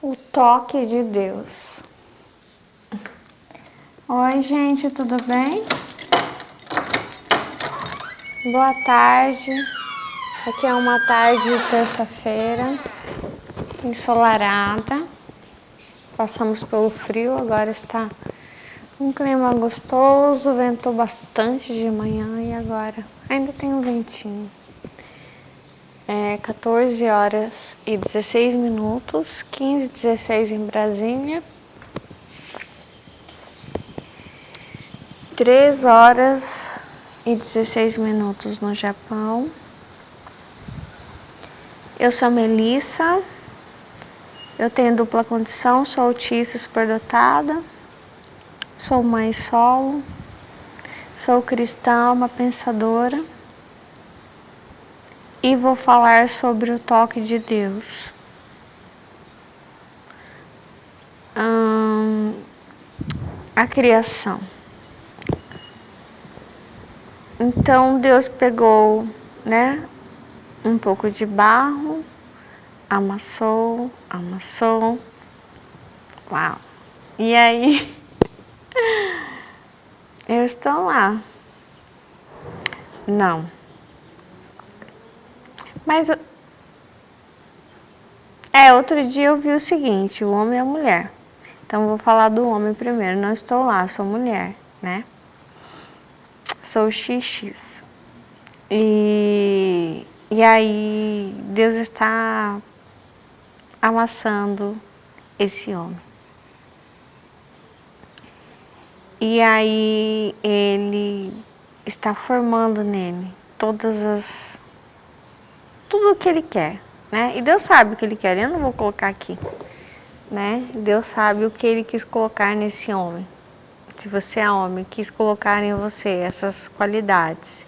O toque de Deus. Oi, gente, tudo bem? Boa tarde. Aqui é uma tarde de terça-feira, ensolarada. Passamos pelo frio, agora está um clima gostoso, ventou bastante de manhã e agora ainda tem um ventinho. 14 horas e 16 minutos, 15h16 em Brasília. 3 horas e 16 minutos no Japão. Eu sou Melissa, eu tenho dupla condição, sou autista superdotada, sou mãe solo, sou cristã, uma pensadora e vou falar sobre o toque de Deus. A criação. Então Deus pegou, um pouco de barro, amassou, uau! E aí, eu estou lá. Não. Mas, outro dia eu vi o seguinte, o homem e a mulher. Então, eu vou falar do homem primeiro. Não estou lá, sou mulher, né? Sou XX. E aí, Deus está amassando esse homem. E aí, Ele está formando nele tudo o que Ele quer, né? E Deus sabe o que Ele quer, eu não vou colocar aqui, né? Deus sabe o que Ele quis colocar nesse homem. Se você é homem, quis colocar em você essas qualidades.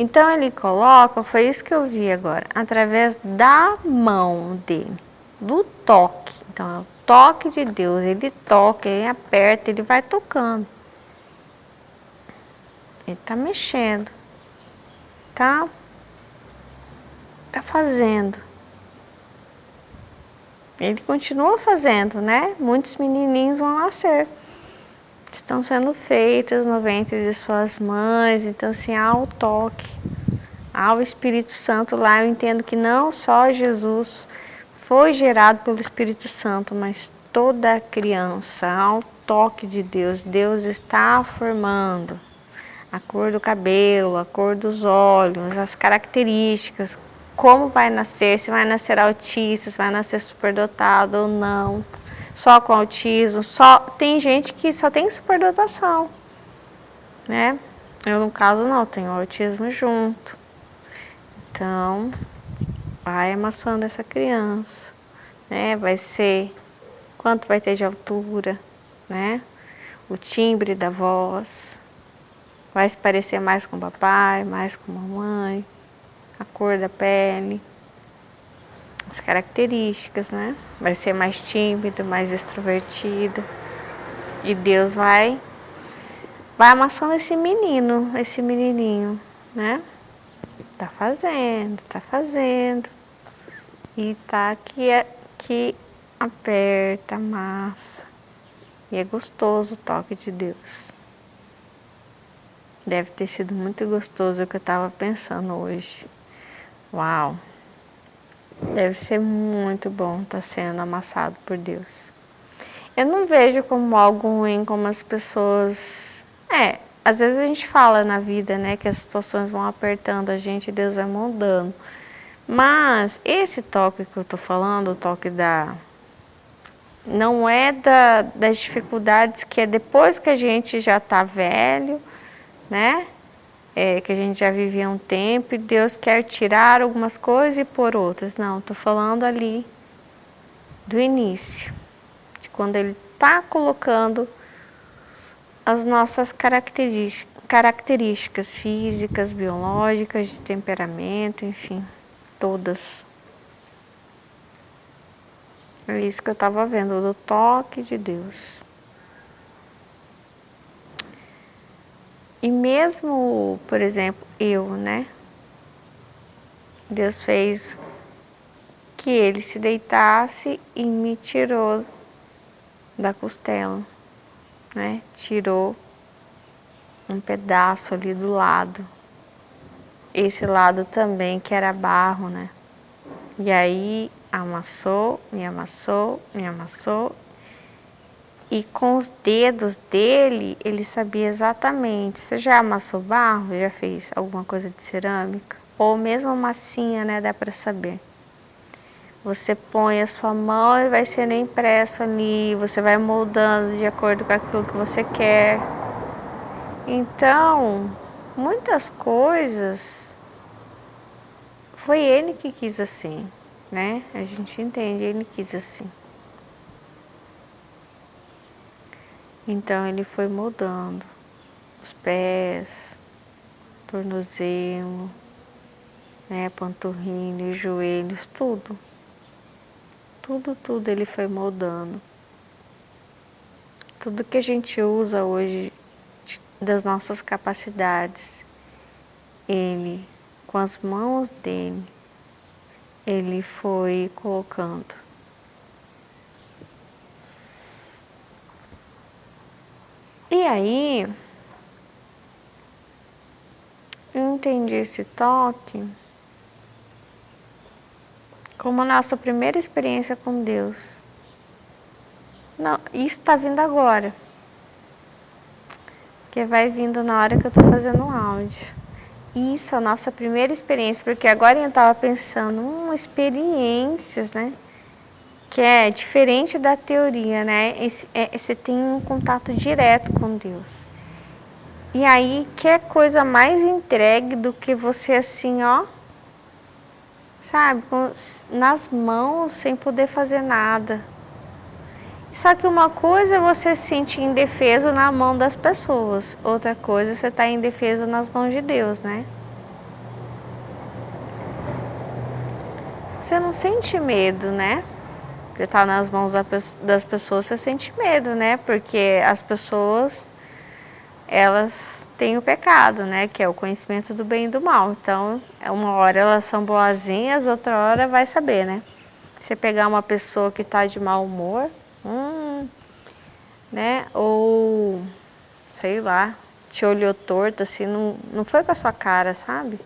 Então Ele coloca, foi isso que eu vi agora, através da mão dele, do toque. Então é o toque de Deus, Ele toca, Ele aperta, Ele vai tocando. Ele está mexendo, tá fazendo. Ele continua fazendo, né? Muitos menininhos vão nascer. Estão sendo feitos no ventre de suas mães. Então, assim, há o toque. Há o Espírito Santo lá. Eu entendo que não só Jesus foi gerado pelo Espírito Santo, mas toda criança. Há o toque de Deus. Deus está formando a cor do cabelo, a cor dos olhos, as características, como vai nascer, se vai nascer autista, se vai nascer superdotado ou não, só com autismo, tem gente que só tem superdotação, né? Eu no caso não, tenho autismo junto. Então, vai amassando essa criança, né? Vai ser quanto vai ter de altura, né? O timbre da voz. Vai se parecer mais com o papai, mais com a mamãe, a cor da pele, as características, né? Vai ser mais tímido, mais extrovertido. E Deus vai amassando esse menininho, né? Tá fazendo. E tá que aperta, amassa. E é gostoso o toque de Deus. Deve ter sido muito gostoso o que eu estava pensando hoje. Uau! Deve ser muito bom estar sendo amassado por Deus. Eu não vejo como algo ruim, como as pessoas... às vezes a gente fala na vida, né, que as situações vão apertando a gente e Deus vai moldando. Mas esse toque que eu tô falando, o toque não é das dificuldades que é depois que a gente já tá velho, né? Que a gente já vivia um tempo e Deus quer tirar algumas coisas e pôr outras. Não, estou falando ali do início, de quando Ele está colocando as nossas características físicas, biológicas, de temperamento, enfim, todas. É isso que eu estava vendo, do toque de Deus. E mesmo, por exemplo, eu, né? Deus fez que ele se deitasse e me tirou da costela, né? Tirou um pedaço ali do lado. Esse lado também que era barro, né? E aí amassou, me amassou, me amassou. E com os dedos dele, ele sabia exatamente. Você já amassou barro? Já fez alguma coisa de cerâmica? Ou mesmo massinha, né? Dá para saber. Você põe a sua mão e vai sendo impresso ali. Você vai moldando de acordo com aquilo que você quer. Então, muitas coisas foi ele que quis assim, né? A gente entende, ele quis assim. Então ele foi moldando os pés, tornozelo, né, panturrilha, joelhos, tudo. Tudo ele foi moldando. Tudo que a gente usa hoje das nossas capacidades, ele, com as mãos dele, ele foi colocando. E aí, eu entendi esse toque como a nossa primeira experiência com Deus. Não, isso está vindo agora. Que vai vindo na hora que eu estou fazendo um áudio. Isso, a nossa primeira experiência, porque agora eu estava pensando, experiências, né? Que é diferente da teoria, né? Você tem um contato direto com Deus. E aí, que coisa mais entregue do que você assim, ó, sabe, nas mãos, sem poder fazer nada. Só que uma coisa é você se sentir indefeso na mão das pessoas, outra coisa é você estar indefeso nas mãos de Deus, né? Você não sente medo, né? Você tá nas mãos das pessoas, você sente medo, né? Porque as pessoas, elas têm o pecado, né? Que é o conhecimento do bem e do mal. Então, uma hora elas são boazinhas, outra hora vai saber, né? Você pegar uma pessoa que tá de mau humor, né? Ou, sei lá, te olhou torto, assim, não foi com a sua cara, sabe?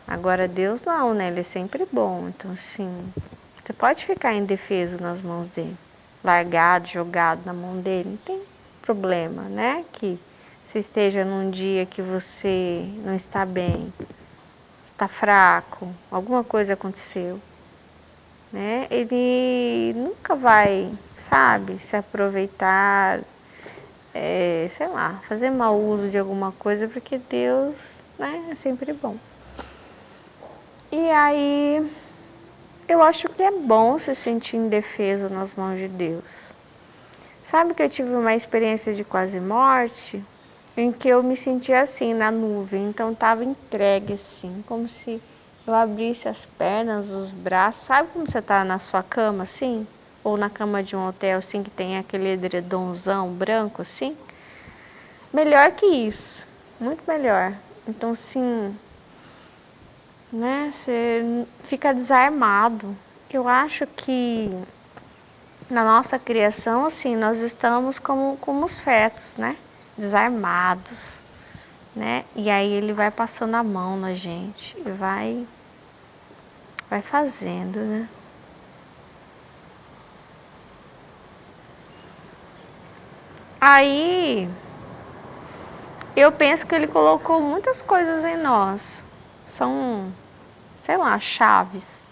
Agora Deus não, né? Ele é sempre bom. Então, assim, você pode ficar indefeso nas mãos dele. Largado, jogado na mão dele. Não tem problema, né? Que você esteja num dia que você não está bem, está fraco, alguma coisa aconteceu, né? Ele nunca vai, sabe, se aproveitar, sei lá, fazer mau uso de alguma coisa, porque Deus, né, é sempre bom. E aí, eu acho que é bom se sentir indefeso nas mãos de Deus. Sabe que eu tive uma experiência de quase morte, em que eu me sentia assim, na nuvem, então estava entregue assim, como se eu abrisse as pernas, os braços, sabe como você está na sua cama assim? Ou na cama de um hotel assim, que tem aquele edredomzão branco assim? Melhor que isso, muito melhor. Então, sim, né, você fica desarmado. Eu acho que na nossa criação, assim, nós estamos como os fetos, né, desarmados, né, e aí ele vai passando a mão na gente e vai fazendo, né. Aí eu penso que ele colocou muitas coisas em nós, são, sei lá, chaves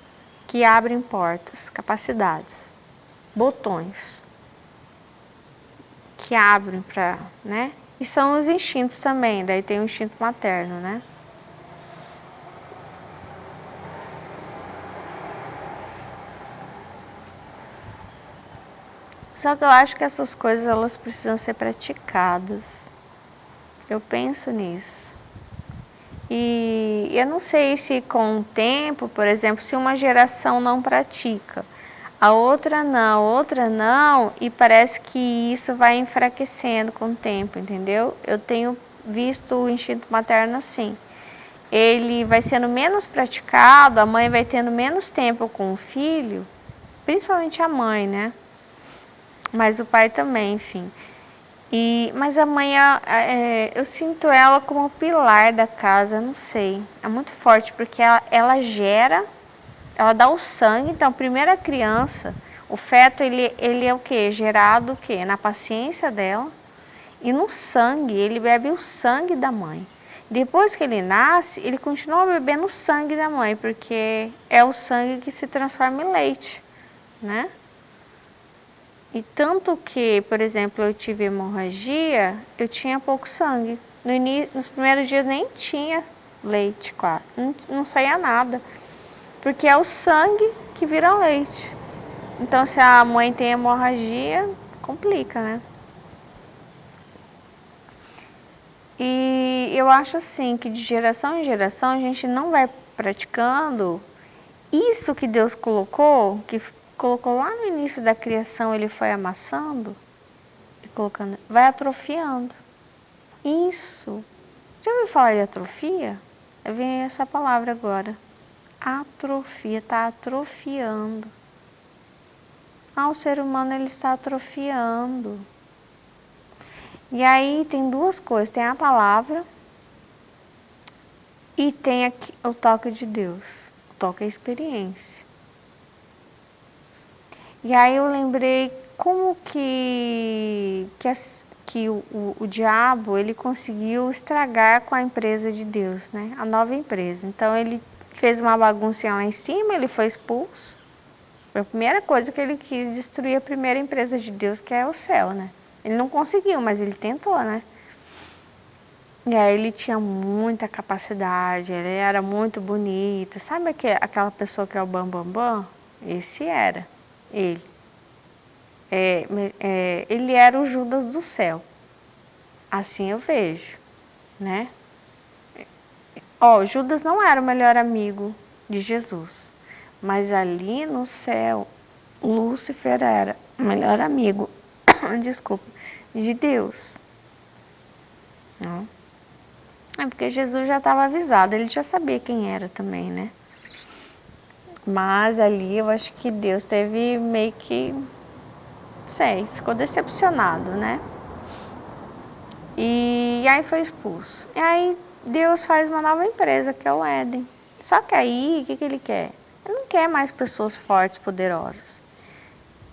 que abrem portas, capacidades, botões que abrem para, né? E são os instintos também, daí tem o instinto materno, né? Só que eu acho que essas coisas elas precisam ser praticadas. Eu penso nisso. E eu não sei se com o tempo, por exemplo, se uma geração não pratica, a outra não, e parece que isso vai enfraquecendo com o tempo, entendeu? Eu tenho visto o instinto materno assim, ele vai sendo menos praticado, a mãe vai tendo menos tempo com o filho, principalmente a mãe, né? Mas o pai também, enfim. Mas a mãe, eu sinto ela como o pilar da casa, não sei. É muito forte, porque ela gera, ela dá o sangue. Então, a primeira criança, o feto, ele é o quê? Gerado o quê? Na paciência dela e no sangue. Ele bebe o sangue da mãe. Depois que ele nasce, ele continua bebendo o sangue da mãe, porque é o sangue que se transforma em leite, né? E tanto que, por exemplo, eu tive hemorragia, eu tinha pouco sangue. Nos primeiros dias nem tinha leite, quase. Não saía nada. Porque é o sangue que vira leite. Então, se a mãe tem hemorragia, complica, né? E eu acho assim, que de geração em geração a gente não vai praticando isso que Deus colocou, que colocou lá no início da criação, ele foi amassando e colocando, vai atrofiando. Isso. Já ouviu falar de atrofia? Vem essa palavra agora. Atrofia, está atrofiando. O ser humano ele está atrofiando. E aí tem duas coisas, tem a palavra e tem aqui o toque de Deus. O toque é a experiência. E aí eu lembrei como que o diabo ele conseguiu estragar com a empresa de Deus, né? A nova empresa. Então ele fez uma baguncinha lá em cima, ele foi expulso. Foi a primeira coisa que ele quis destruir a primeira empresa de Deus, que é o céu, né? Ele não conseguiu, mas ele tentou, né? E aí ele tinha muita capacidade, ele era muito bonito. Sabe aquela pessoa que é o bambambam? Bam, bam? Esse era ele. Ele era o Judas do céu. Assim eu vejo, né? Judas não era o melhor amigo de Jesus, mas ali no céu, Lúcifer era o melhor amigo, desculpa, de Deus. Não? Porque Jesus já estava avisado, ele já sabia quem era também, né? Mas ali eu acho que Deus teve meio que, sei, ficou decepcionado, né? E aí foi expulso. E aí Deus faz uma nova empresa, que é o Éden. Só que aí, o que ele quer? Ele não quer mais pessoas fortes, poderosas.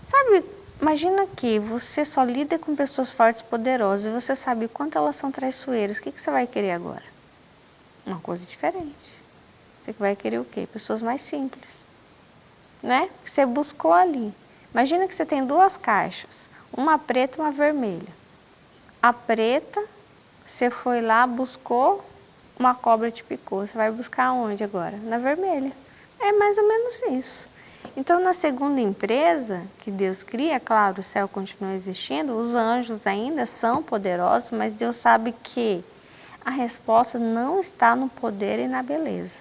Sabe, imagina que você só lida com pessoas fortes, poderosas, e você sabe o quanto elas são traiçoeiras. O que você vai querer agora? Uma coisa diferente. Você vai querer o quê? Pessoas mais simples, né? Você buscou ali. Imagina que você tem duas caixas, uma preta e uma vermelha. A preta, você foi lá, buscou, uma cobra te picou. Você vai buscar onde agora? Na vermelha. É mais ou menos isso. Então, na segunda empresa que Deus cria, claro, o céu continua existindo, os anjos ainda são poderosos, mas Deus sabe que a resposta não está no poder e na beleza.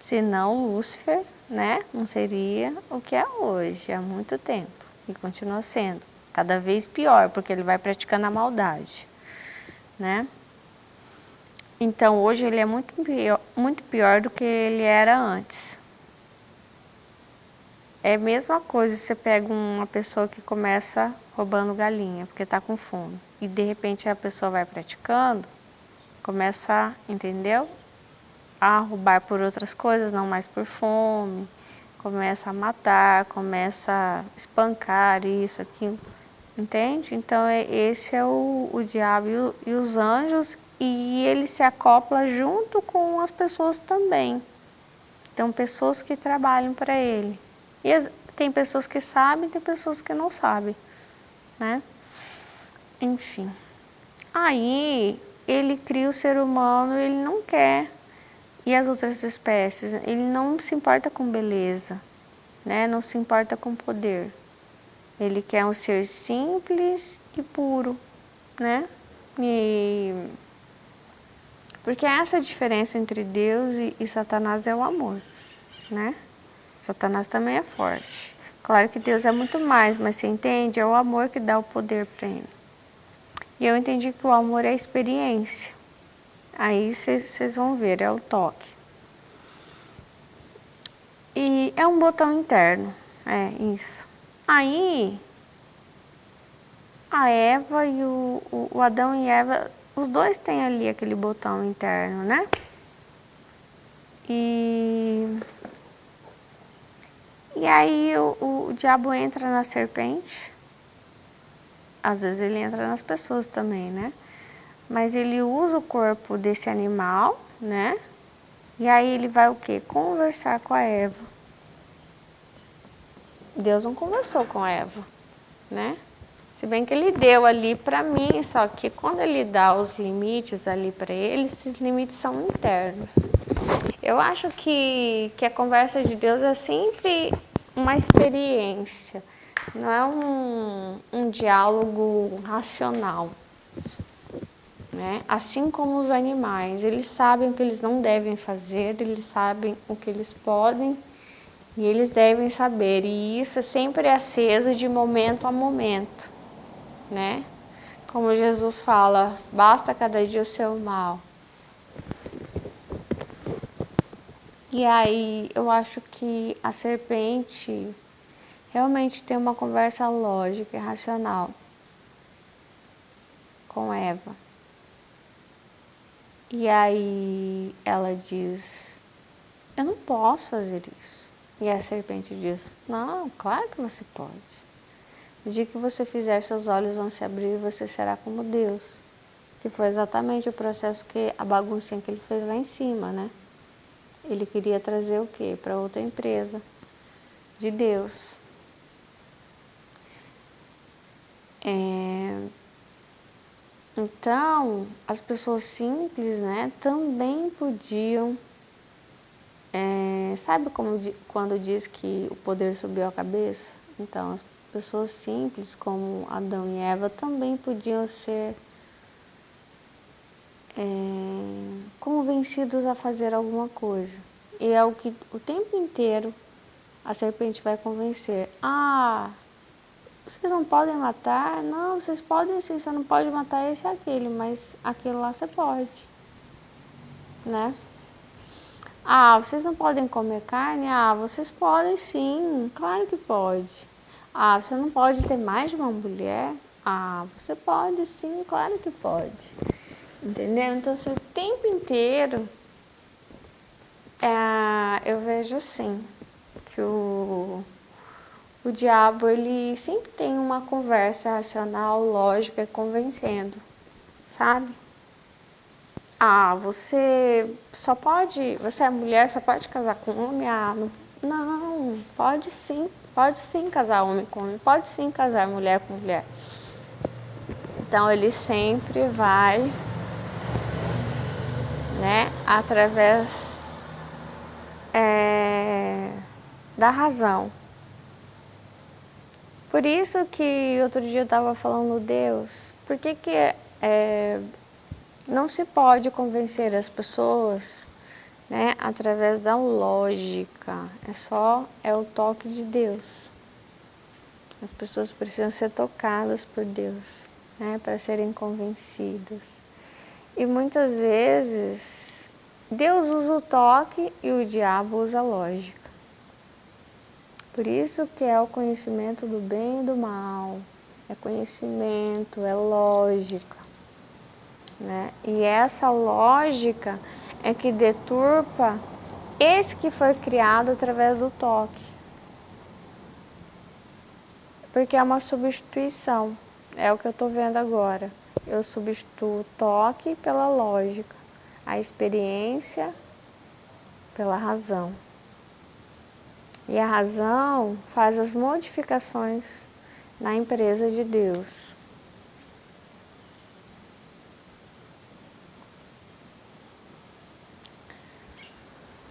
Senão, Lúcifer, né, não seria o que é hoje, há muito tempo. E continua sendo. Cada vez pior, porque ele vai praticando a maldade, né? Então, hoje ele é muito pior do que ele era antes. É a mesma coisa, você pega uma pessoa que começa roubando galinha, porque está com fome. E de repente a pessoa vai praticando, começa, entendeu? A roubar por outras coisas, não mais por fome. Começa a matar, começa a espancar, isso, aquilo. Entende? Então esse é o diabo e os anjos, e ele se acopla junto com as pessoas também. Então pessoas que trabalham para ele. E tem pessoas que sabem, tem pessoas que não sabem, né? Enfim. Aí ele cria o ser humano, ele não quer. E as outras espécies, ele não se importa com beleza, né? Não se importa com poder. Ele quer um ser simples e puro, né? Porque essa diferença entre Deus e Satanás é o amor, né? Satanás também é forte. Claro que Deus é muito mais, mas você entende? É o amor que dá o poder para ele. E eu entendi que o amor é a experiência. Aí vocês vão ver, é o toque. E é um botão interno, é isso. Aí, a Eva e o Adão e Eva, os dois têm ali aquele botão interno, né? E aí o diabo entra na serpente. Às vezes ele entra nas pessoas também, né? Mas ele usa o corpo desse animal, né? E aí ele vai o quê? Conversar com a Eva. Deus não conversou com a Eva, né? Se bem que ele deu ali para mim, só que quando ele dá os limites ali para ele, esses limites são internos. Eu acho que a conversa de Deus é sempre uma experiência, não é um diálogo racional, né? Assim como os animais, eles sabem o que eles não devem fazer, eles sabem o que eles podem e eles devem saber, e isso é sempre aceso de momento a momento, né? Como Jesus fala, basta cada dia o seu mal. E aí eu acho que a serpente realmente tem uma conversa lógica e racional com Eva. E aí ela diz, eu não posso fazer isso. E a serpente diz, não, claro que você pode. No dia que você fizer, seus olhos vão se abrir e você será como Deus. Que foi exatamente o processo que a baguncinha que ele fez lá em cima, né? Ele queria trazer o quê? Para outra empresa de Deus. Então, as pessoas simples, né, também podiam, sabe como quando diz que o poder subiu a cabeça? Então, as pessoas simples, como Adão e Eva, também podiam ser convencidos a fazer alguma coisa. E é o que o tempo inteiro a serpente vai convencer. Ah, vocês não podem matar? Não, vocês podem sim, você não pode matar esse e aquele, mas aquele lá você pode, né? Ah, vocês não podem comer carne? Ah, vocês podem sim, claro que pode. Ah, você não pode ter mais de uma mulher? Ah, você pode sim, claro que pode. Entendeu? Então, assim, o tempo inteiro eu vejo assim, que o diabo, ele sempre tem uma conversa racional, lógica, convencendo, sabe? Ah, você é mulher, só pode casar com homem? Ah, não, pode sim casar homem com homem, pode sim casar mulher com mulher. Então ele sempre vai, né, através da razão. Por isso que outro dia eu estava falando, Deus, por que não se pode convencer as pessoas, né, através da lógica? É o toque de Deus. As pessoas precisam ser tocadas por Deus, né, para serem convencidas. E muitas vezes Deus usa o toque e o diabo usa a lógica. Por isso que é o conhecimento do bem e do mal, é conhecimento, é lógica, né? E essa lógica é que deturpa esse que foi criado através do toque. Porque é uma substituição, é o que eu estou vendo agora. Eu substituo o toque pela lógica, a experiência pela razão. E a razão faz as modificações na empresa de Deus.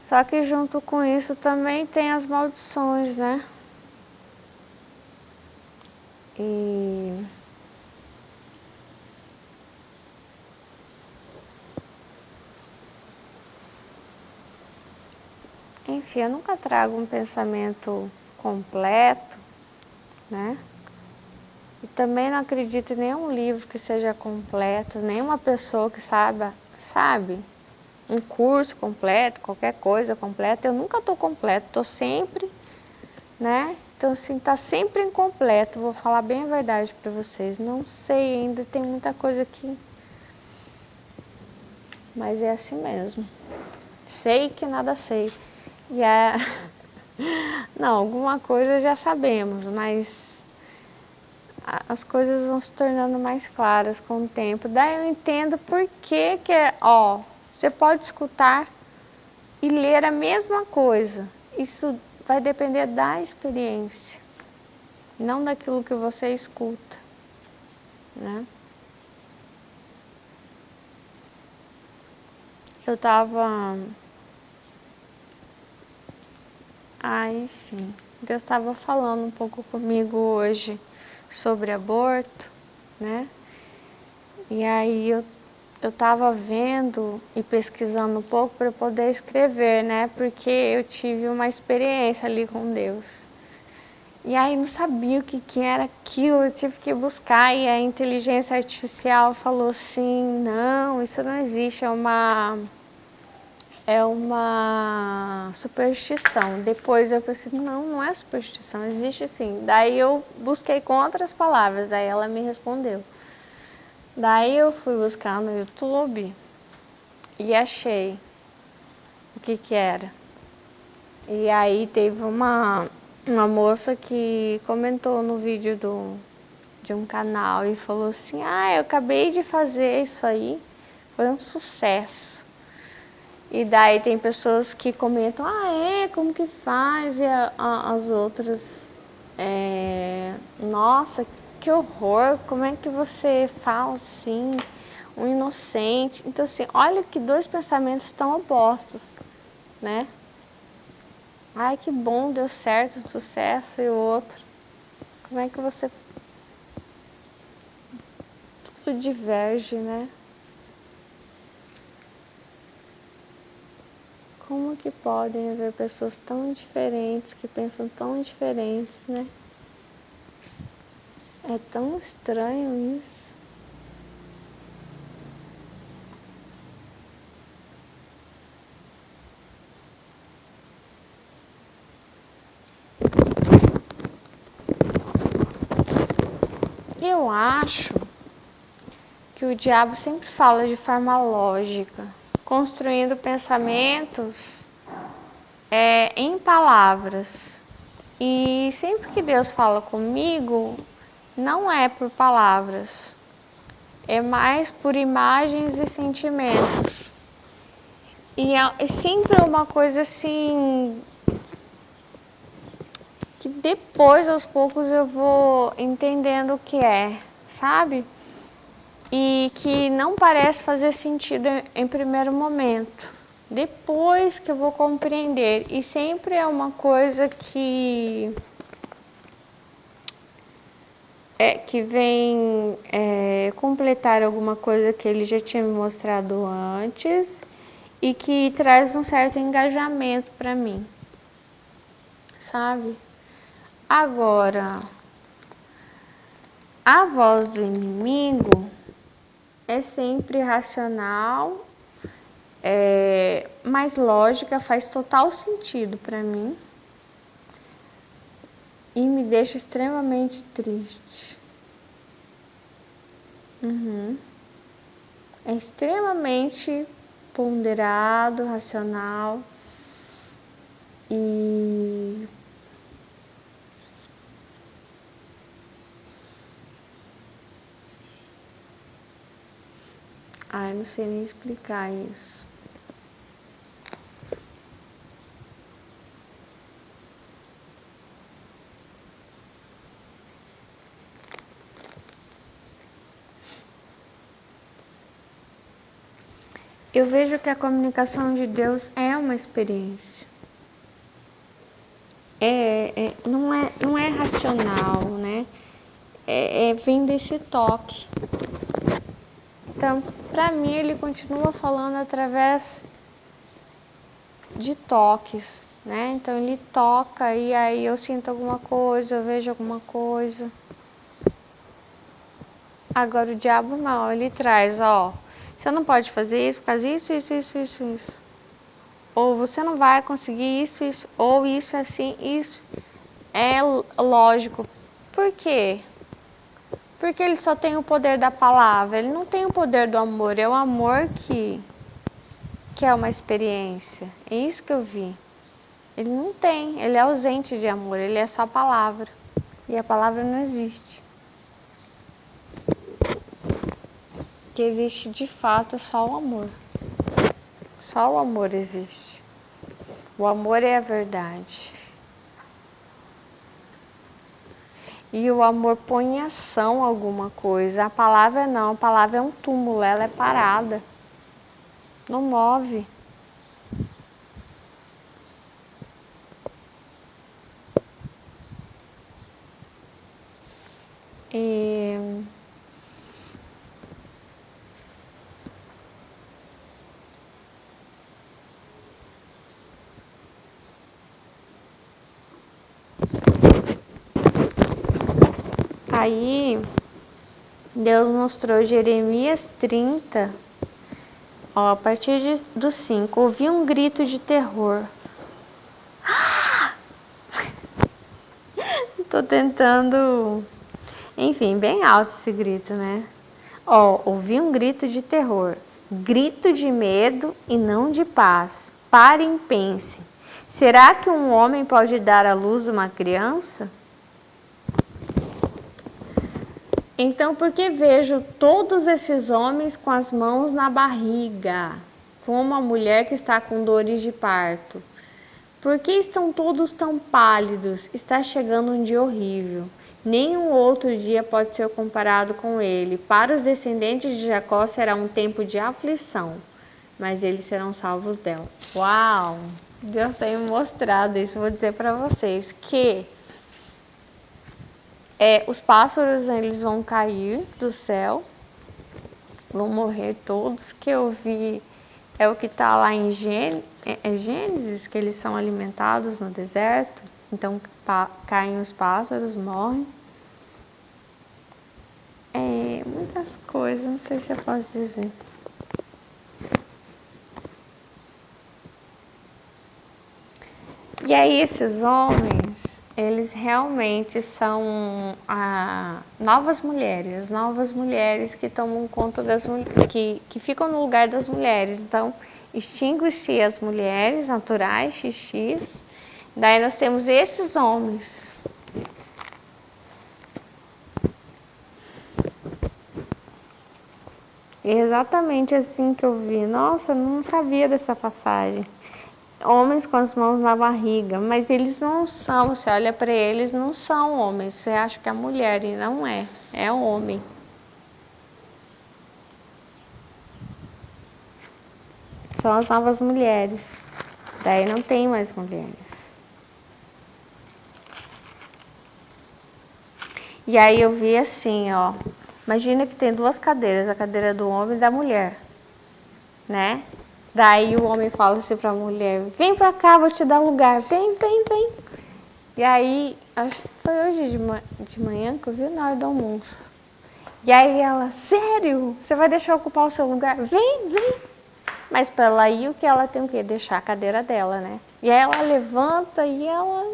Só que junto com isso também tem as maldições, né? E enfim, eu nunca trago um pensamento completo, né? E também não acredito em nenhum livro que seja completo, nenhuma pessoa que sabe? Um curso completo, qualquer coisa completa. Eu nunca tô completo, tô sempre, né? Então, assim, tá sempre incompleto. Vou falar bem a verdade para vocês. Não sei ainda, tem muita coisa aqui. Mas é assim mesmo. Sei que nada sei. E é... Não, alguma coisa já sabemos, mas as coisas vão se tornando mais claras com o tempo. Daí eu entendo por que ó, você pode escutar e ler a mesma coisa. Isso vai depender da experiência, não daquilo que você escuta, né? Eu tava... enfim, Deus estava falando um pouco comigo hoje sobre aborto, né? E aí eu tava vendo e pesquisando um pouco para poder escrever, né? Porque eu tive uma experiência ali com Deus. E aí não sabia o que era aquilo, eu tive que buscar e a inteligência artificial falou assim, não, isso não existe, é uma superstição. Depois eu pensei, não, não é superstição, existe sim. Daí eu busquei com outras palavras, aí ela me respondeu. Daí eu fui buscar no YouTube e achei o que era. E aí teve uma moça que comentou no vídeo de um canal e falou assim, eu acabei de fazer isso aí, foi um sucesso. E daí tem pessoas que comentam, como que faz? E as outras, nossa, que horror, como é que você fala assim, um inocente? Então assim, olha que dois pensamentos tão opostos, né? Ai, que bom, deu certo, um sucesso, e o outro, como é que você... Tudo diverge, né? Como que podem haver pessoas tão diferentes, que pensam tão diferentes, né? É tão estranho isso. Eu acho que o diabo sempre fala de forma lógica, construindo pensamentos em palavras. E sempre que Deus fala comigo, não é por palavras, é mais por imagens e sentimentos. E é sempre uma coisa assim, que depois, aos poucos, eu vou entendendo o que é, sabe? E que não parece fazer sentido em primeiro momento. Depois que eu vou compreender. E sempre é uma coisa que vem completar alguma coisa que ele já tinha me mostrado antes e que traz um certo engajamento para mim, sabe? Agora, a voz do inimigo é sempre racional, mas lógica, faz total sentido para mim e me deixa extremamente triste. É extremamente ponderado, racional e não sei nem explicar isso. Eu vejo que a comunicação de Deus é uma experiência. Não é racional, né? Vem desse toque. Então, para mim, ele continua falando através de toques, né? Então, ele toca e aí eu sinto alguma coisa, eu vejo alguma coisa. Agora, o diabo não, ele traz, Você não pode fazer isso por causa disso, isso. Ou você não vai conseguir isso, ou isso assim, isso. É lógico. Por quê? Porque ele só tem o poder da palavra, ele não tem o poder do amor, é o amor que é uma experiência. É isso que eu vi. Ele não tem, ele é ausente de amor, ele é só palavra. E a palavra não existe. O que existe de fato é só o amor. Só o amor existe. O amor é a verdade. E o amor põe em ação alguma coisa. A palavra não, a palavra é um túmulo, ela é parada. Não move. E aí Deus mostrou Jeremias 30, ó, a partir do 5, ouvi um grito de terror. Tô tentando, enfim, bem alto esse grito, né? Ó, ouvi um grito de terror, grito de medo e não de paz. Parem e pense. Será que um homem pode dar à luz uma criança? Então, por que vejo todos esses homens com as mãos na barriga, como a mulher que está com dores de parto? Por que estão todos tão pálidos? Está chegando um dia horrível. Nenhum outro dia pode ser comparado com ele. Para os descendentes de Jacó será um tempo de aflição, mas eles serão salvos dela. Uau! Deus tem me mostrado isso. Vou dizer para vocês que os pássaros eles vão cair do céu, vão morrer todos. Que eu vi é o que está lá em Gênesis, que eles são alimentados no deserto. Então caem os pássaros, morrem. Muitas coisas, não sei se eu posso dizer. E aí esses homens, eles realmente são novas mulheres que tomam conta das mulheres, que ficam no lugar das mulheres. Então, extingue-se as mulheres naturais, XX, daí nós temos esses homens. Exatamente assim que eu vi. Nossa, eu não sabia dessa passagem. Homens com as mãos na barriga, mas eles não são, você olha para eles, não são homens, você acha que é mulher e não é, é homem. São as novas mulheres, daí não tem mais mulheres. E aí eu vi assim, ó, imagina que tem duas cadeiras, a cadeira do homem e da mulher, né? Daí o homem fala assim pra mulher, vem pra cá, vou te dar lugar, vem. E aí, acho que foi hoje de manhã que eu vi na hora do almoço. E aí ela, sério? Você vai deixar eu ocupar o seu lugar? Vem. Mas pra ela ir, o que ela tem o quê? Deixar a cadeira dela, né? E aí ela levanta e ela...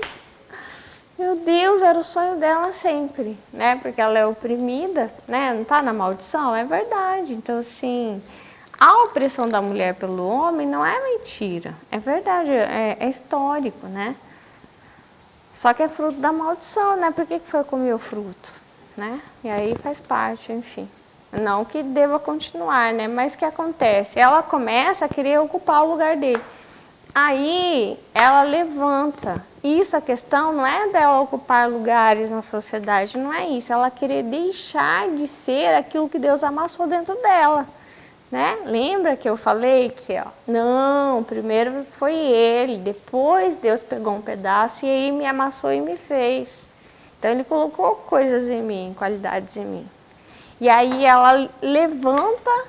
Meu Deus, era o sonho dela sempre, né? Porque ela é oprimida, né? Não tá na maldição? É verdade. Então, assim... A opressão da mulher pelo homem não é mentira, é verdade, é histórico, né? Só que é fruto da maldição, né? Por que foi comer o fruto, né? E aí faz parte, enfim. Não que deva continuar, né? Mas o que acontece? Ela começa a querer ocupar o lugar dele. Aí ela levanta. Isso, a questão não é dela ocupar lugares na sociedade, não é isso. Ela querer deixar de ser aquilo que Deus amassou dentro dela. Né? Lembra que eu falei que, ó, não, primeiro foi ele, depois Deus pegou um pedaço e aí me amassou e me fez. Então ele colocou coisas em mim, qualidades em mim. E aí ela levanta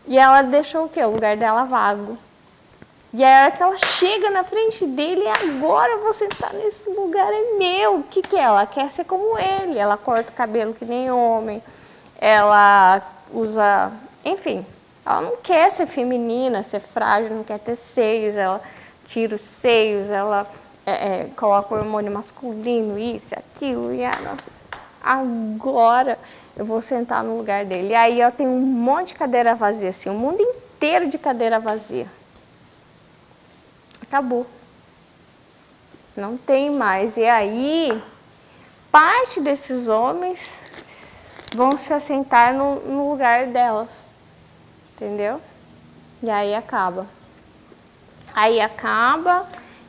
e ela deixou o quê? O lugar dela vago. E aí a hora que ela chega na frente dele, agora você está nesse lugar, é meu. O que é? Ela quer ser como ele, ela corta o cabelo que nem homem, ela usa, enfim... Ela não quer ser feminina, ser frágil, não quer ter seios, ela tira os seios, ela coloca o hormônio masculino, isso, aquilo, e ela... Agora eu vou sentar no lugar dele. E aí eu tenho um monte de cadeira vazia, assim, o mundo inteiro de cadeira vazia. Acabou. Não tem mais. E aí, parte desses homens vão se assentar no lugar delas. Entendeu? E aí acaba.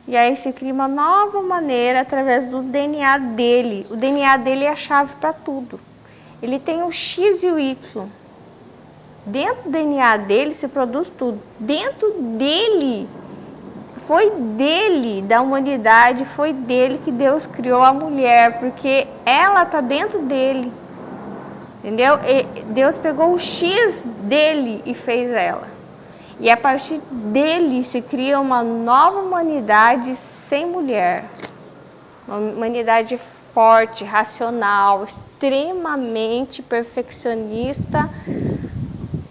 E aí se cria uma nova maneira através do DNA dele. O DNA dele é a chave para tudo. Ele tem o X e o Y. Dentro do DNA dele se produz tudo. Dentro dele, foi dele, da humanidade, foi dele que Deus criou a mulher, porque ela está dentro dele. Entendeu? E Deus pegou o X dele e fez ela. E a partir dele se cria uma nova humanidade sem mulher. Uma humanidade forte, racional, extremamente perfeccionista,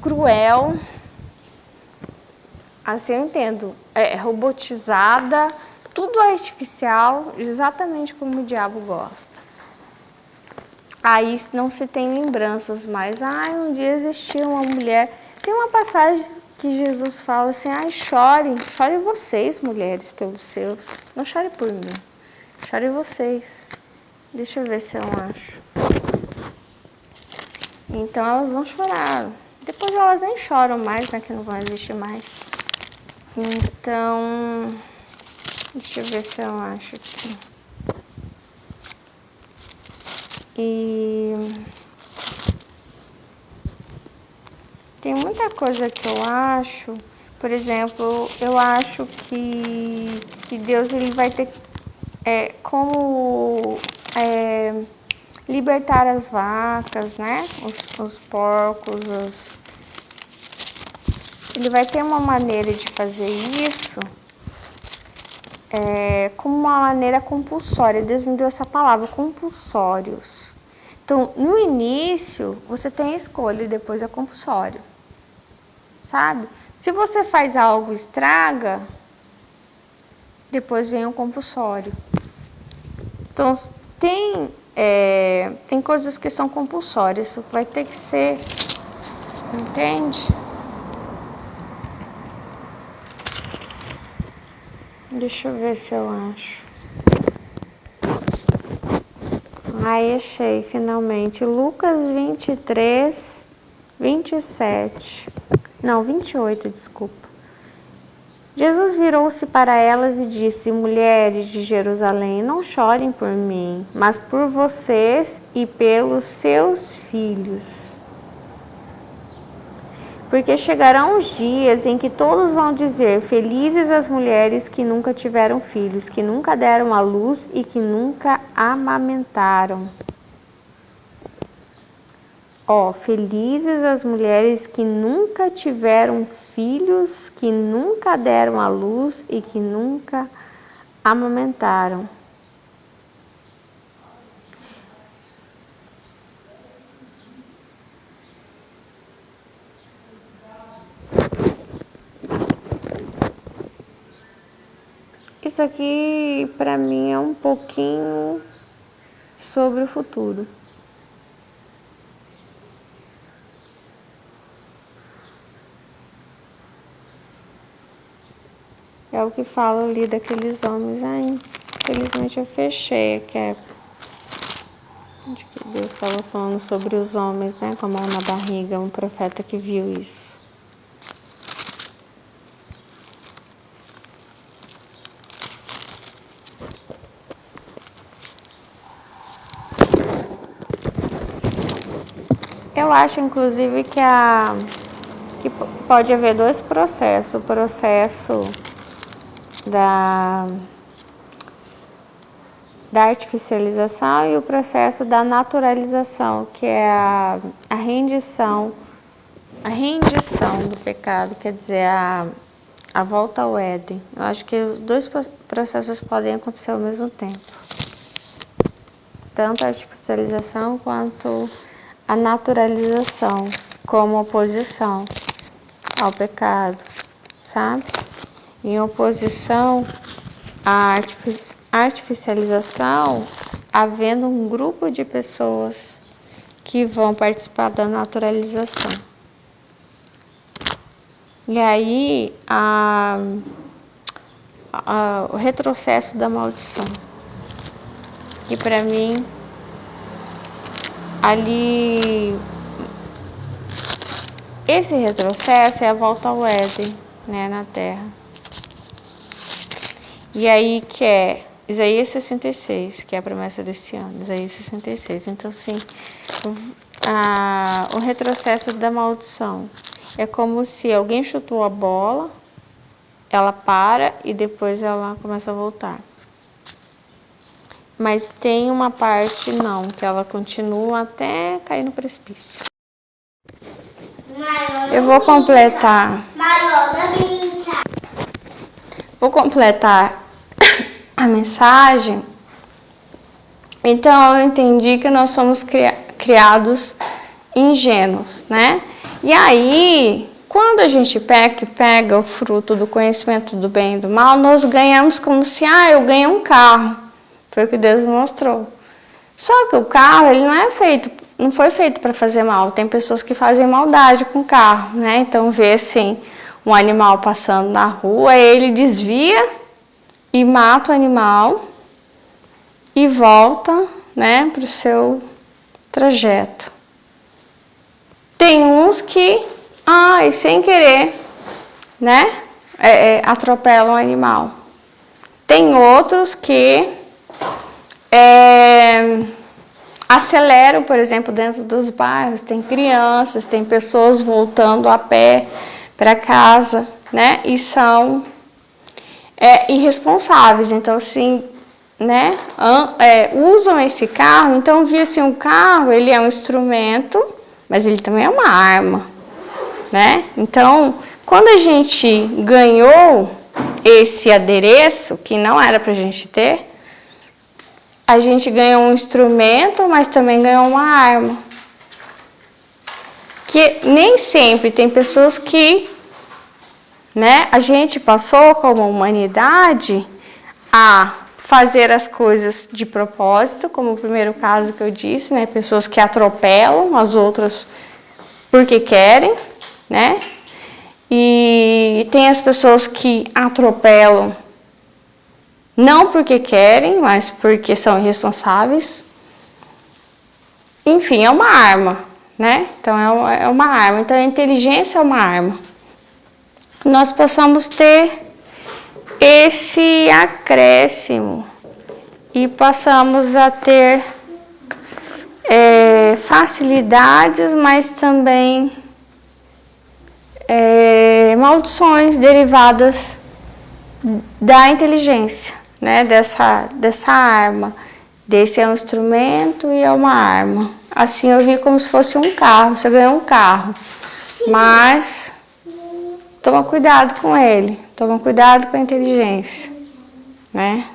cruel. Assim eu entendo. Robotizada, tudo artificial, exatamente como o diabo gosta. Aí não se tem lembranças mais. Um dia existia uma mulher. Tem uma passagem que Jesus fala assim: chorem vocês, mulheres, pelos seus. Não chorem por mim, chorem vocês. Deixa eu ver se eu acho. Então elas vão chorar. Depois elas nem choram mais, né? Que não vão existir mais. Então, deixa eu ver se eu acho aqui. E tem muita coisa que eu acho. Por exemplo, eu acho que Deus ele vai ter como libertar as vacas, né? Os porcos, ele vai ter uma maneira de fazer isso como uma maneira compulsória. Deus me deu essa palavra, compulsórios. Então, no início, você tem a escolha e depois é compulsório. Sabe? Se você faz algo e estraga, depois vem o compulsório. Então, tem coisas que são compulsórias, isso vai ter que ser, entende? Deixa eu ver se eu acho. Achei, finalmente. Lucas 23, 27. Não, 28, desculpa. Jesus virou-se para elas e disse: mulheres de Jerusalém, não chorem por mim, mas por vocês e pelos seus filhos. Porque chegarão os dias em que todos vão dizer: felizes as mulheres que nunca tiveram filhos, que nunca deram à luz e que nunca amamentaram. Felizes as mulheres que nunca tiveram filhos, que nunca deram à luz e que nunca amamentaram. Isso aqui, para mim, é um pouquinho sobre o futuro. É o que fala ali daqueles homens. Infelizmente eu fechei aqui. Onde que Deus estava falando sobre os homens, né? Com a mão na barriga, um profeta que viu isso. Eu acho, inclusive, que pode haver dois processos. O processo da artificialização e o processo da naturalização, que é a rendição do pecado, quer dizer, a volta ao Éden. Eu acho que os dois processos podem acontecer ao mesmo tempo. Tanto a artificialização quanto a naturalização como oposição. ao pecado, sabe? Em oposição à artificialização, havendo um grupo de pessoas que vão participar da naturalização. E aí, o retrocesso da maldição. Que para mim, ali, esse retrocesso é a volta ao Éden, né, na Terra. E aí que é Isaías 66, que é a promessa desse ano, Isaías 66. Então, assim, o retrocesso da maldição é como se alguém chutou a bola, ela para e depois ela começa a voltar. Mas tem uma parte não, que ela continua até cair no precipício. Eu vou completar a mensagem. Então eu entendi que nós somos criados ingênuos, né? E aí, quando a gente pega o fruto do conhecimento do bem e do mal, nós ganhamos como se, eu ganhei um carro. Foi o que Deus mostrou. Só que o carro, ele não foi feito para fazer mal. Tem pessoas que fazem maldade com o carro, né? Então, vê assim, um animal passando na rua, ele desvia e mata o animal e volta, né, para o seu trajeto. Tem uns que, sem querer, né, atropelam o animal. Tem outros que aceleram, por exemplo, dentro dos bairros. Tem crianças, tem pessoas voltando a pé para casa, né, e são irresponsáveis. Então, assim, né, usam esse carro. Então, vi assim, um carro, ele é um instrumento, mas ele também é uma arma, né? Então, quando a gente ganhou esse adereço, que não era pra gente ter, a gente ganhou um instrumento, mas também ganhou uma arma. Que nem sempre tem pessoas que, né, a gente passou como humanidade a fazer as coisas de propósito, como o primeiro caso que eu disse, né, pessoas que atropelam as outras porque querem, né, e tem as pessoas que atropelam não porque querem, mas porque são irresponsáveis. Enfim, é uma arma, né, então é uma arma, então a inteligência é uma arma. Nós possamos ter esse acréscimo e passamos a ter facilidades, mas também maldições derivadas da inteligência, né? Dessa arma. Desse é um instrumento e é uma arma. Assim eu vi como se fosse um carro. Você ganhou um carro, mas toma cuidado com ele. Toma cuidado com a inteligência, né?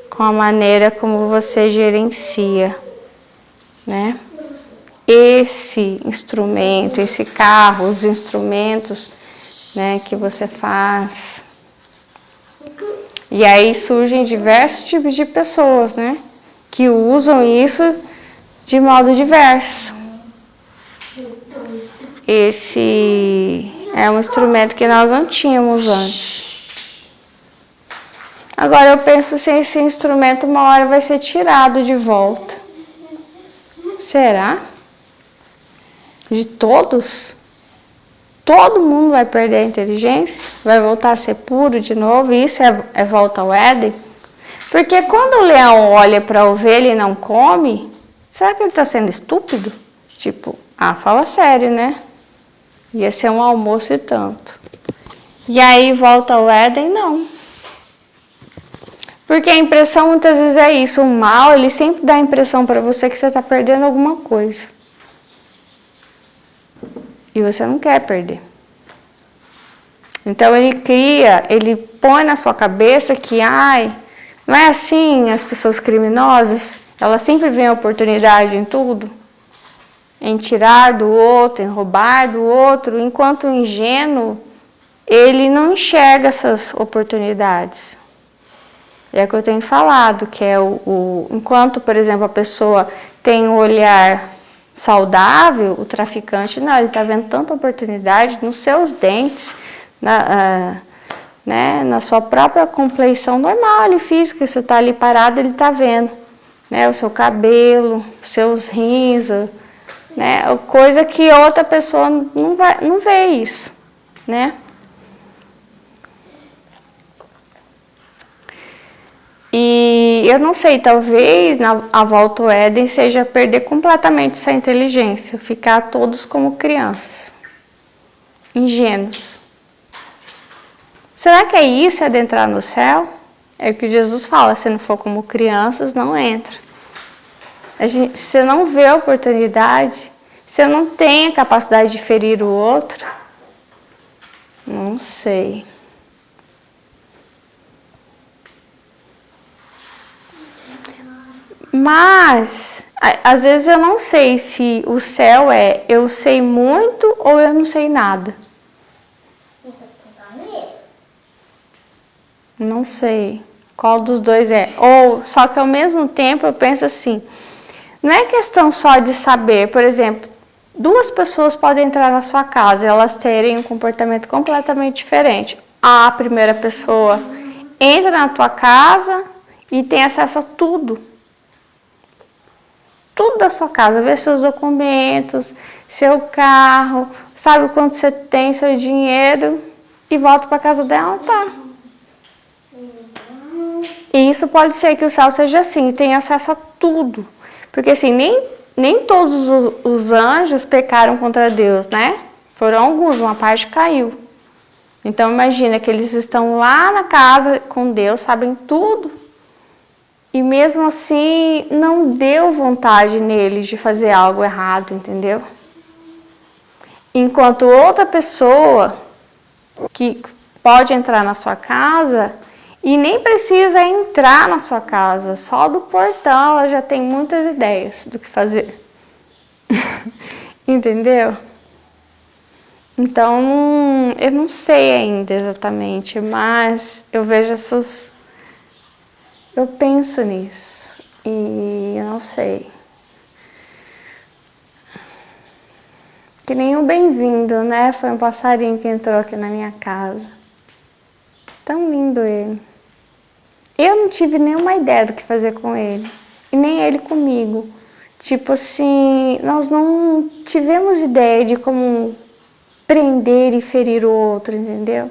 Com a maneira como você gerencia, né? Esse instrumento, esse carro, os instrumentos, né, que você faz. E aí surgem diversos tipos de pessoas, né, que usam isso de modo diverso. Esse é um instrumento que nós não tínhamos antes. Agora eu penso se esse instrumento uma hora vai ser tirado de volta. Será? De todos? Todo mundo vai perder a inteligência? Vai voltar a ser puro de novo? E isso é volta ao Éden? Porque quando o leão olha para a ovelha e não come, será que ele está sendo estúpido? Tipo, fala sério, né? Ia ser um almoço e tanto. E aí volta ao Éden? Não. Porque a impressão muitas vezes é isso. O mal, ele sempre dá a impressão para você que você está perdendo alguma coisa. E você não quer perder. Então ele põe na sua cabeça que, não é assim as pessoas criminosas? Elas sempre veem oportunidade em tudo. em tirar do outro, em roubar do outro, enquanto o ingênuo, ele não enxerga essas oportunidades. É o que eu tenho falado, que é enquanto, por exemplo, a pessoa tem um olhar saudável, o traficante não, ele está vendo tanta oportunidade nos seus dentes, na sua própria compleição normal ali, física, você está ali parado, ele está vendo, né, o seu cabelo, os seus rins, né, coisa que outra pessoa não vê isso, né? E eu não sei, talvez a volta ao Éden seja perder completamente essa inteligência, ficar todos como crianças, ingênuos. Será que é isso, adentrar no céu? É o que Jesus fala, se não for como crianças, não entra. Se eu não vê a oportunidade, se eu não tenho a capacidade de ferir o outro, não sei. Mas, às vezes eu não sei se o céu é eu sei muito ou eu não sei nada. Não sei qual dos dois é. Ou, só que ao mesmo tempo eu penso assim, não é questão só de saber, por exemplo, duas pessoas podem entrar na sua casa e elas terem um comportamento completamente diferente. A primeira pessoa entra na tua casa e tem acesso a tudo. Tudo da sua casa, vê seus documentos, seu carro, sabe quanto você tem, seu dinheiro, e volta para casa dela, tá. E isso pode ser que o céu seja assim, tem acesso a tudo. Porque assim, nem todos os anjos pecaram contra Deus, né? Foram alguns, uma parte caiu. Então imagina que eles estão lá na casa com Deus, sabem tudo. E mesmo assim, não deu vontade neles de fazer algo errado, entendeu? Enquanto outra pessoa que pode entrar na sua casa e nem precisa entrar na sua casa, só do portão ela já tem muitas ideias do que fazer. Entendeu? Então, eu não sei ainda exatamente, mas eu vejo essas... Eu penso nisso e eu não sei. Que nem o bem-vindo, né? Foi um passarinho que entrou aqui na minha casa. Tão lindo ele. Eu não tive nenhuma ideia do que fazer com ele. E nem ele comigo. Tipo assim, nós não tivemos ideia de como prender e ferir o outro, entendeu?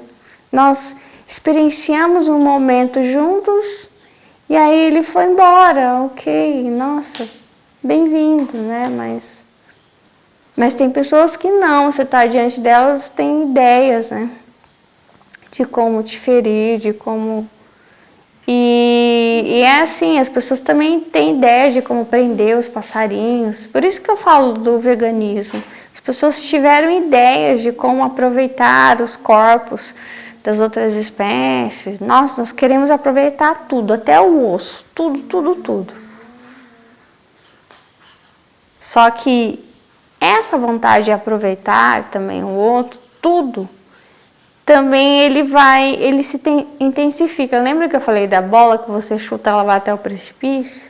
Nós experienciamos um momento juntos e aí ele foi embora, ok, nossa, bem-vindo, né? Mas tem pessoas que não, você tá diante delas, tem ideias, né? De como te ferir, de como... E é assim, as pessoas também têm ideia de como prender os passarinhos. Por isso que eu falo do veganismo. As pessoas tiveram ideias de como aproveitar os corpos das outras espécies. Nós queremos aproveitar tudo, até o osso, tudo. Só que essa vontade de aproveitar também o outro, tudo, também ele se intensifica. Lembra que eu falei da bola que você chuta, ela vai até o precipício?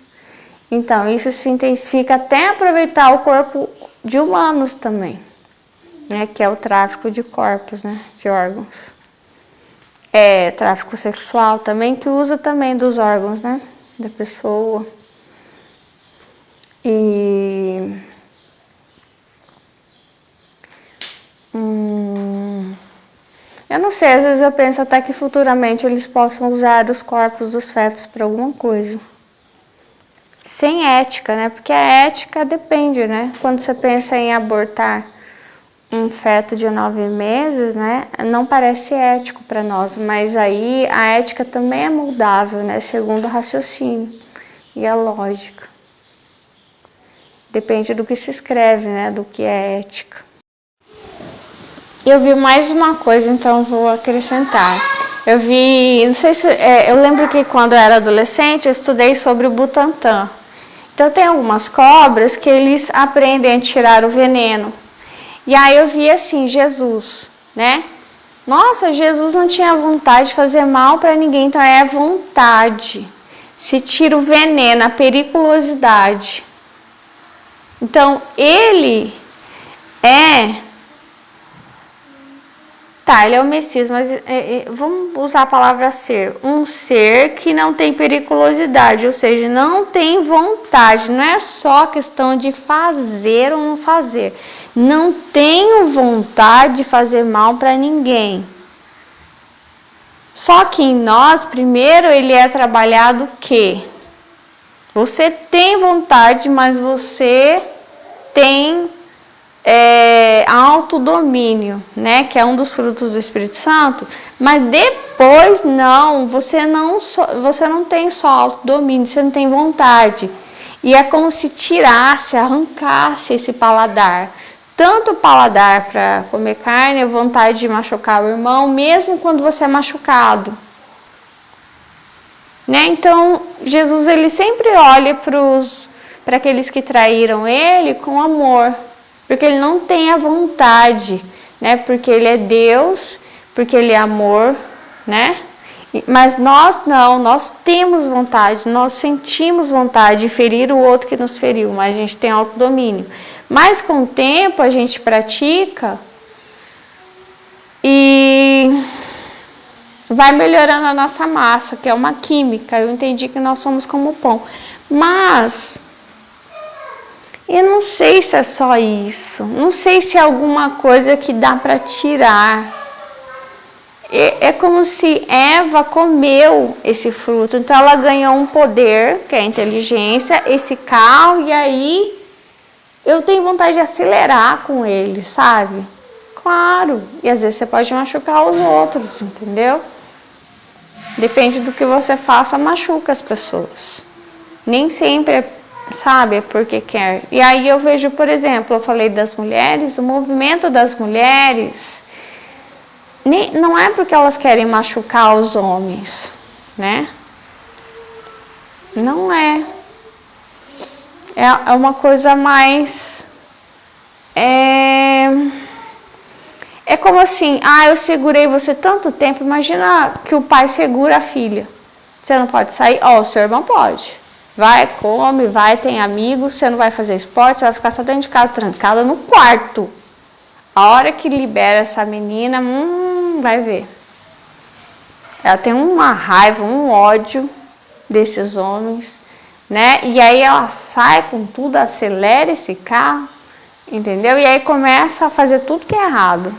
Então, isso se intensifica até aproveitar o corpo de humanos também, né? Que é o tráfico de corpos, né? De órgãos. É tráfico sexual também, que usa também dos órgãos, né? Da pessoa. E... eu não sei, às vezes eu penso até que futuramente eles possam usar os corpos dos fetos para alguma coisa. Sem ética, né? Porque a ética depende, né? Quando você pensa em abortar um feto de 9 meses, né? Não parece ético para nós, mas aí a ética também é moldável, né? Segundo o raciocínio e a lógica. Depende do que se escreve, né? Do que é ética. Eu vi mais uma coisa, então vou acrescentar. Eu vi, não sei se... eu lembro que quando eu era adolescente, eu estudei sobre o Butantan. Então tem algumas cobras que eles aprendem a tirar o veneno. E aí eu vi assim, Jesus, né? Nossa, Jesus não tinha vontade de fazer mal para ninguém, então é vontade. Se tira o veneno, a periculosidade. Então ele ele é o Messias, mas vamos usar a palavra ser. Um ser que não tem periculosidade, ou seja, não tem vontade. Não é só questão de fazer ou não fazer. Não tenho vontade de fazer mal para ninguém. Só que em nós, primeiro, ele é trabalhado o quê? Você tem vontade, mas você tem autodomínio, né? Que é um dos frutos do Espírito Santo. Mas depois, não, você não tem só autodomínio, você não tem vontade. E é como se tirasse, arrancasse esse paladar. Tanto o paladar para comer carne, a vontade de machucar o irmão, mesmo quando você é machucado. Né? Então, Jesus ele sempre olha para aqueles que traíram ele com amor, porque ele não tem a vontade, né? Porque ele é Deus, porque ele é amor, né? Mas nós não, nós temos vontade, nós sentimos vontade de ferir o outro que nos feriu, mas a gente tem autodomínio. Mas com o tempo a gente pratica e vai melhorando a nossa massa, que é uma química. Eu entendi que nós somos como pão. Mas eu não sei se é só isso. Não sei se é alguma coisa que dá para tirar. É como se Eva comeu esse fruto. Então ela ganhou um poder, que é a inteligência, esse carro, e aí eu tenho vontade de acelerar com ele, sabe? Claro. E às vezes você pode machucar os outros, entendeu? Depende do que você faça, machuca as pessoas. Nem sempre sabe, é porque quer. E aí eu vejo, por exemplo, eu falei das mulheres, o movimento das mulheres não é porque elas querem machucar os homens, né? Não é. É uma coisa mais... É como assim, eu segurei você tanto tempo, imagina que o pai segura a filha. Você não pode sair? O seu irmão pode. Vai, come, vai, tem amigos, você não vai fazer esporte, você vai ficar só dentro de casa, trancada no quarto. A hora que libera essa menina, vai ver. Ela tem uma raiva, um ódio desses homens, né? E aí ela sai com tudo, acelera esse carro, entendeu? E aí começa a fazer tudo que é errado.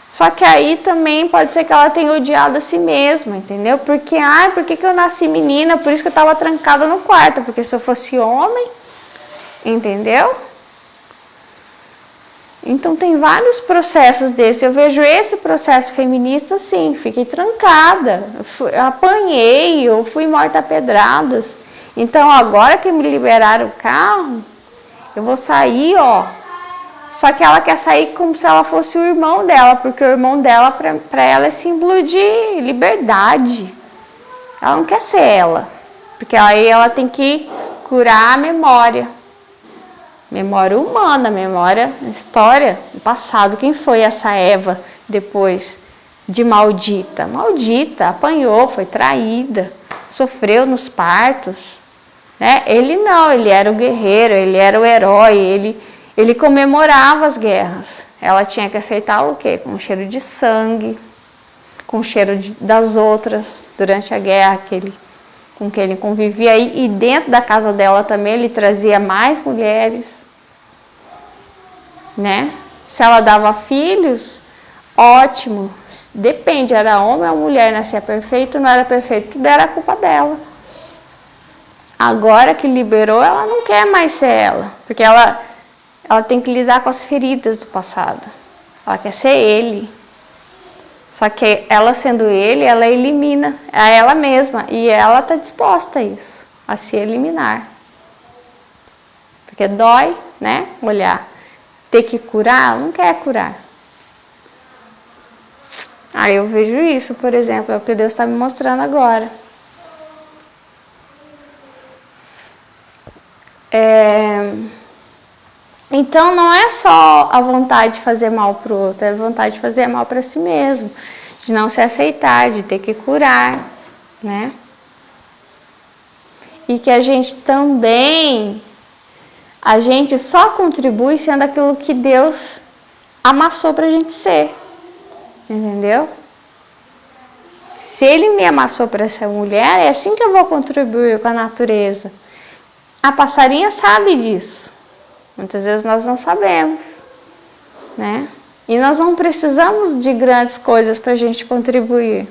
Só que aí também pode ser que ela tenha odiado a si mesma, entendeu? Porque, por que eu nasci menina? Por isso que eu estava trancada no quarto. Porque se eu fosse homem, entendeu? Então tem vários processos desses. Eu vejo esse processo feminista assim, fiquei trancada, eu apanhei, eu fui morta a pedradas. Então agora que me liberaram o carro, eu vou sair, Só que ela quer sair como se ela fosse o irmão dela, porque o irmão dela, para ela, é símbolo de liberdade. Ela não quer ser ela, porque aí ela tem que curar a memória. Memória humana, memória, história, passado. Quem foi essa Eva depois de maldita? Maldita, apanhou, foi traída, sofreu nos partos. Né? Ele não, ele era o guerreiro, ele era o herói, ele comemorava as guerras. Ela tinha que aceitar o quê? Com cheiro de sangue, com cheiro das outras durante a guerra com que ele convivia. E dentro da casa dela também ele trazia mais mulheres. Né? Se ela dava filhos, ótimo. Depende, era homem ou mulher, nascia perfeito, não era perfeito, tudo era culpa dela. Agora que liberou, ela não quer mais ser ela, porque ela tem que lidar com as feridas do passado. Ela quer ser ele. Só que ela sendo ele, ela elimina a ela mesma. E ela está disposta a isso, a se eliminar. Porque dói, né? Olhar. Ter que curar, ela não quer curar. Aí eu vejo isso, por exemplo, é o que Deus está me mostrando agora. Então não é só a vontade de fazer mal para o outro, é a vontade de fazer mal para si mesmo, de não se aceitar, de ter que curar, né? E que a gente também, a gente só contribui sendo aquilo que Deus amassou para a gente ser, entendeu? Se Ele me amassou para ser mulher, é assim que eu vou contribuir com a natureza. A passarinha sabe disso. Muitas vezes nós não sabemos, né? E nós não precisamos de grandes coisas para a gente contribuir.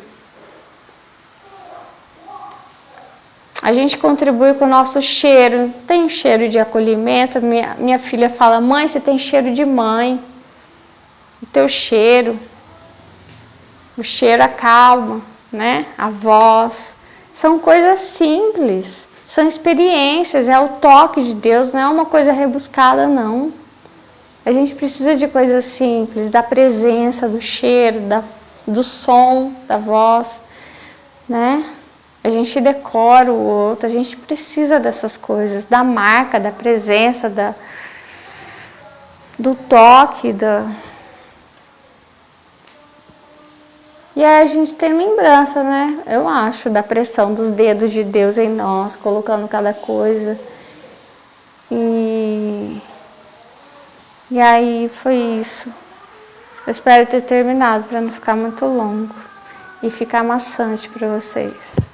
A gente contribui com o nosso cheiro. Tem um cheiro de acolhimento. Minha filha fala: mãe, você tem cheiro de mãe. O teu cheiro. O cheiro acalma, né? A voz. São coisas simples. São experiências, é o toque de Deus, não é uma coisa rebuscada, não. A gente precisa de coisas simples, da presença, do cheiro, do som, da voz, né? A gente decora o outro, a gente precisa dessas coisas, da marca, da presença, do toque, E aí a gente tem lembrança, né? Eu acho, da pressão dos dedos de Deus em nós, colocando cada coisa. E aí foi isso. Eu espero ter terminado para não ficar muito longo e ficar maçante para vocês.